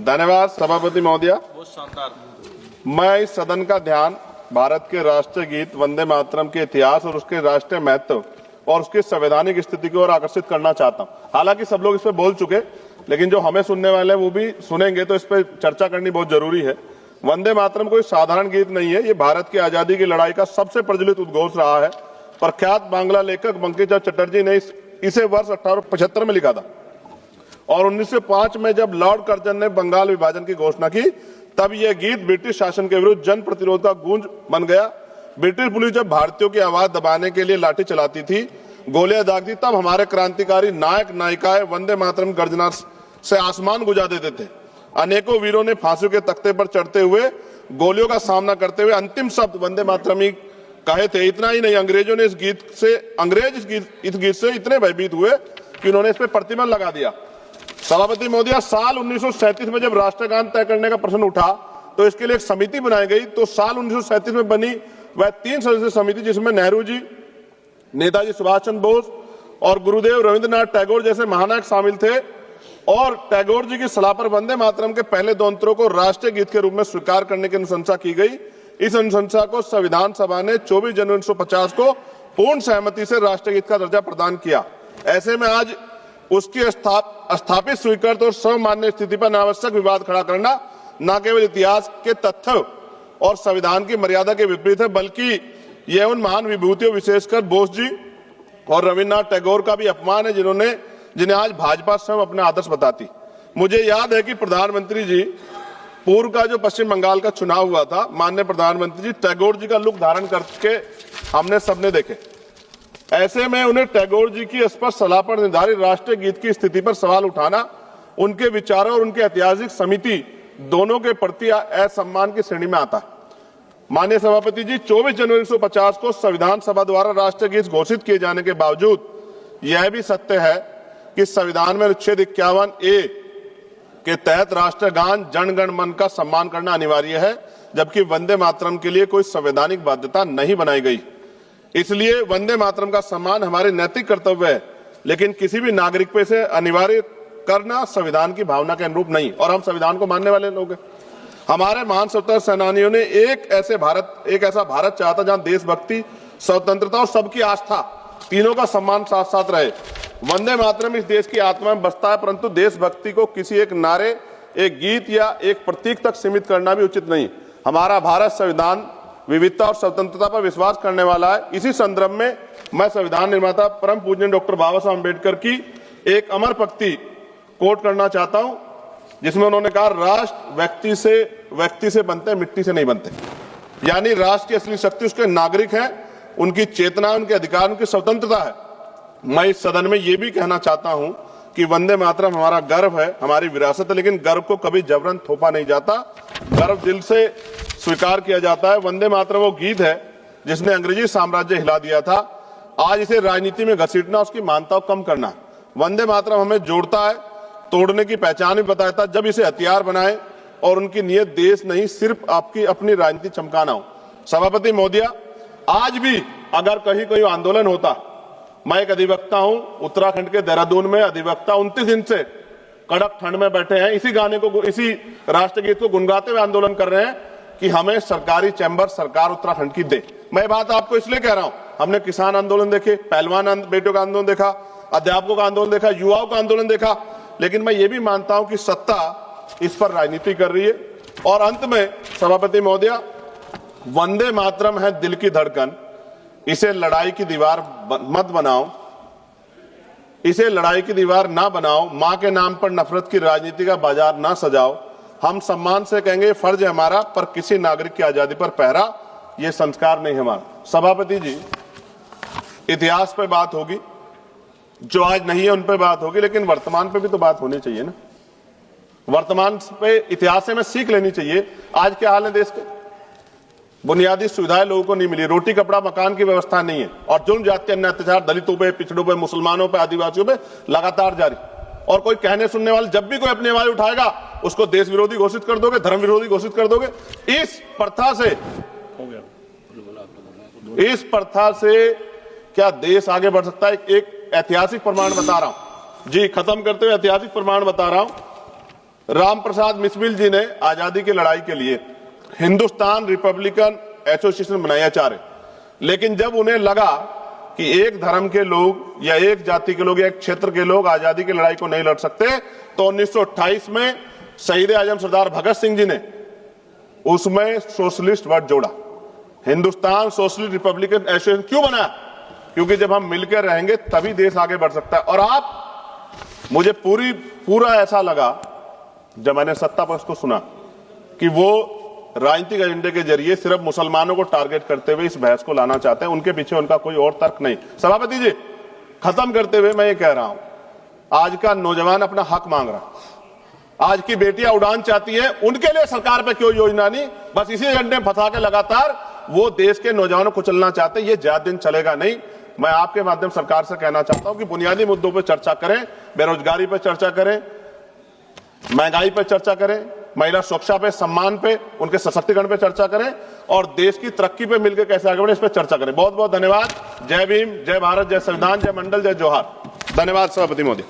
धन्यवाद सभापति महोदया। बहुत शानदार। मैं इस सदन का ध्यान भारत के राष्ट्रीय गीत वंदे मातरम के इतिहास और उसके राष्ट्रीय महत्व और उसकी संवैधानिक स्थिति की ओर आकर्षित करना चाहता हूं। हालांकि सब लोग इस पर बोल चुके, लेकिन जो हमें सुनने वाले हैं वो भी सुनेंगे, तो इस पर चर्चा करनी बहुत जरूरी है। वंदे मातरम कोई साधारण गीत नहीं है, ये भारत की आजादी की लड़ाई का सबसे प्रचलित उद्घोष रहा है। प्रख्यात बांग्ला लेखक बंकिम चंद्र चटर्जी ने इसे वर्ष 1875 में लिखा था और 1905 में जब लॉर्ड कर्जन ने बंगाल विभाजन की घोषणा की, तब यह गीत ब्रिटिश शासन के विरुद्ध जन प्रतिरोध का गूंज बन गया। ब्रिटिश पुलिस जब भारतीयों की आवाज दबाने के लिए लाठी चलाती थी, गोलियां दागती, तब हमारे क्रांतिकारी नायक नायिकाएं वंदे मातरम गर्जना से आसमान गुजा देते थे। अनेकों वीरों ने फांसियों के तख्ते पर चढ़ते हुए गोलियों का सामना करते हुए अंतिम शब्द वंदे मातरम ही कहे थे। इतना ही नहीं, अंग्रेजों ने इस गीत से इतने भयभीत हुए कि उन्होंने इस पर प्रतिबंध लगा दिया। सभापति महोदया, साल 1937 में जब राष्ट्रगान तय करने का प्रश्न उठा तो इसके लिए एक समिति बनाई गई। तो साल 1937 में बनी वह 3 सदस्यीय समिति, जिसमें नेहरू जी, नेताजी सुभाष चंद्र बोस और गुरुदेव रविंद्रनाथ टैगोर जैसे महानायक शामिल थे, और टैगोर जी की सलाह पर वंदे मातरम के पहले 2 अंतरों को राष्ट्रीय गीत के रूप में स्वीकार करने की अनुशंसा की गई। इस अनुशंसा को संविधान सभा ने 24 जनवरी 1950 को पूर्ण सहमति से राष्ट्रीय गीत का दर्जा प्रदान किया। ऐसे में आज उसकी स्थापित, स्वीकृत और सर्वमान्य स्थिति पर अनावश्यक विवाद खड़ा करना न केवल इतिहास के तथ्य और संविधान की मर्यादा के विपरीत है, बल्कि यह उन महान विभूतियों, विशेषकर बोस जी और रविन्द्रनाथ टैगोर का भी अपमान है जिन्हें आज भाजपा स्वयं अपना आदर्श बताती। मुझे याद है कि प्रधानमंत्री जी, पूर्व का जो पश्चिम बंगाल का चुनाव हुआ था, माननीय प्रधानमंत्री जी टैगोर जी का लुक धारण करके हमने सबने देखे। ऐसे में उन्हें टैगोर जी की स्पष्ट सलाह पर निर्धारित राष्ट्रीय गीत की स्थिति पर सवाल उठाना उनके विचारों और उनके ऐतिहासिक समिति दोनों के प्रति असम्मान की श्रेणी में आता है। माननीय सभापति जी, 24 जनवरी 1950 को संविधान सभा द्वारा राष्ट्रीय गीत घोषित किए जाने के बावजूद यह भी सत्य है कि संविधान में अनुच्छेद 51A के तहत राष्ट्रगान जन गण मन का सम्मान करना अनिवार्य है, जबकि वंदे मातरम के लिए कोई संवैधानिक बाध्यता नहीं बनाई गई। इसलिए वंदे मातरम का सम्मान हमारे नैतिक कर्तव्य है, लेकिन किसी भी नागरिक पे से अनिवार्य करना संविधान की भावना के अनुरूप नहीं, और हम संविधान को मानने वाले लोग हैं। हमारे महान स्वतंत्रता सेनानियों ने एक ऐसा भारत चाहता जहां देशभक्ति, स्वतंत्रता और सबकी आस्था तीनों का सम्मान साथ साथ रहे। वंदे मातरम इस देश की आत्मा में बसता है, परंतु देशभक्ति को किसी एक नारे, एक गीत या एक प्रतीक तक सीमित करना भी उचित नहीं। हमारा भारत संविधान विविधता और स्वतंत्रता पर विश्वास करने वाला है। इसी संदर्भ में मैं संविधान निर्माता परम पूज्य डॉक्टर बाबा साहब अम्बेडकर की एक अमर पंक्ति कोट करना चाहता हूं, जिसमें उन्होंने कहा, राष्ट्र व्यक्ति से बनते, मिट्टी से नहीं बनते। यानी राष्ट्र की असली शक्ति उसके नागरिक हैं, उनकी चेतना, उनके अधिकार, उनकी स्वतंत्रता है। मैं इस सदन में यह भी कहना चाहता हूं कि वंदे मातरम हमारा गर्व है, हमारी विरासत है, लेकिन गर्व को कभी जबरन थोपा नहीं जाता, गर्व दिल से स्वीकार किया जाता है। वंदे मातरम वो गीत है जिसने अंग्रेजी साम्राज्य हिला दिया था। आज इसे राजनीति में घसीटना, उसकी मान्यता कम करना। वंदे मातरम हमें जोड़ता है, तोड़ने की पहचान भी बताता है। जब इसे हथियार बनाए और उनकी नीयत देश नहीं, सिर्फ आपकी अपनी राजनीति चमकाना हो। सभापति महोदया, आज भी अगर कहीं कोई आंदोलन होता, मैं एक अधिवक्ता हूं, उत्तराखंड के देहरादून में अधिवक्ता 29 दिन से कड़क ठंड में बैठे हैं, इसी राष्ट्रगीत को गुनगुनाते हुए आंदोलन कर रहे हैं कि हमें सरकारी चैम्बर सरकार उत्तराखंड की दे। मैं बात आपको इसलिए कह रहा हूं, हमने किसान आंदोलन देखे, पहलवान बेटियों का आंदोलन देखा, अध्यापकों का आंदोलन देखा, युवाओं का आंदोलन देखा, लेकिन मैं ये भी मानता हूं कि सत्ता इस पर राजनीति कर रही है। और अंत में सभापति महोदया, वंदे मातरम है दिल की धड़कन, इसे लड़ाई की दीवार मत बनाओ, इसे लड़ाई की दीवार ना बनाओ, मां के नाम पर नफरत की राजनीति का बाजार ना सजाओ। हम सम्मान से कहेंगे, फर्ज है हमारा, पर किसी नागरिक की आजादी पर पहरा ये संस्कार नहीं हमारा। सभापति जी, इतिहास पे बात होगी, जो आज नहीं है उन पे बात होगी, लेकिन वर्तमान पे भी तो बात होनी चाहिए ना। वर्तमान पे इतिहास से हमें सीख लेनी चाहिए। आज क्या हाल है देश के? बुनियादी सुविधाएं लोगों को नहीं मिली, रोटी कपड़ा मकान की व्यवस्था नहीं है, और जुल्म जाति अन्य अत्याचार दलितों पे, पिछड़ों पे, मुसलमानों पे, आदिवासियों पे लगातार जारी। और कोई कहने सुनने वाले, जब भी कोई अपनी आवाज उठाएगा उसको देश विरोधी घोषित कर दोगे, धर्म विरोधी घोषित कर दोगे। इस प्रथा से क्या देश आगे बढ़ सकता है? एक ऐतिहासिक प्रमाण बता रहा हूं जी, खत्म करते हुए ऐतिहासिक प्रमाण बता रहा हूं। राम प्रसाद मिसमिल जी ने आजादी की लड़ाई के लिए हिंदुस्तान रिपब्लिकन एसोसिएशन बनाया चाहे, लेकिन जब उन्हें लगा कि एक धर्म के लोग या एक जाति के लोग या एक क्षेत्र के लोग आजादी की लड़ाई को नहीं लड़ सकते, तो 1928 में शहीद आजम सरदार भगत सिंह जी ने उसमें सोशलिस्ट वर्ड जोड़ा। हिंदुस्तान सोशलिस्ट रिपब्लिकन एसोसिएशन क्यों बना? क्योंकि जब हम मिलकर रहेंगे तभी देश आगे बढ़ सकता है। और आप, मुझे पूरा ऐसा लगा जब मैंने सत्ता पक्ष को सुना कि वो राजनीतिक एजेंडे के जरिए सिर्फ मुसलमानों को टारगेट करते हुए इस बहस को लाना चाहते हैं, उनके पीछे उनका कोई और तर्क नहीं। सभापति जी, खत्म करते हुए मैं ये कह रहा हूं, आज का नौजवान अपना हक मांग रहा है, आज की बेटियां उड़ान चाहती है, उनके लिए सरकार पे कोई योजना नहीं, बस इसी एजेंडे में फंसा के लगातार वो देश के नौजवानों को चलना चाहते हैं। ये ज्यादा दिन चलेगा नहीं। मैं आपके माध्यम सरकार से कहना चाहता हूं कि बुनियादी मुद्दों पर चर्चा करें, बेरोजगारी पर चर्चा करें, महंगाई पर चर्चा करें, महिला सुरक्षा पे, सम्मान पे, उनके सशक्तिकरण पे चर्चा करें और देश की तरक्की पे मिलकर कैसे आगे बढ़े इस पर चर्चा करें। बहुत बहुत धन्यवाद। जय भीम, जय भारत, जय संविधान, जय मंडल, जय जोहार। धन्यवाद सभापति महोदय।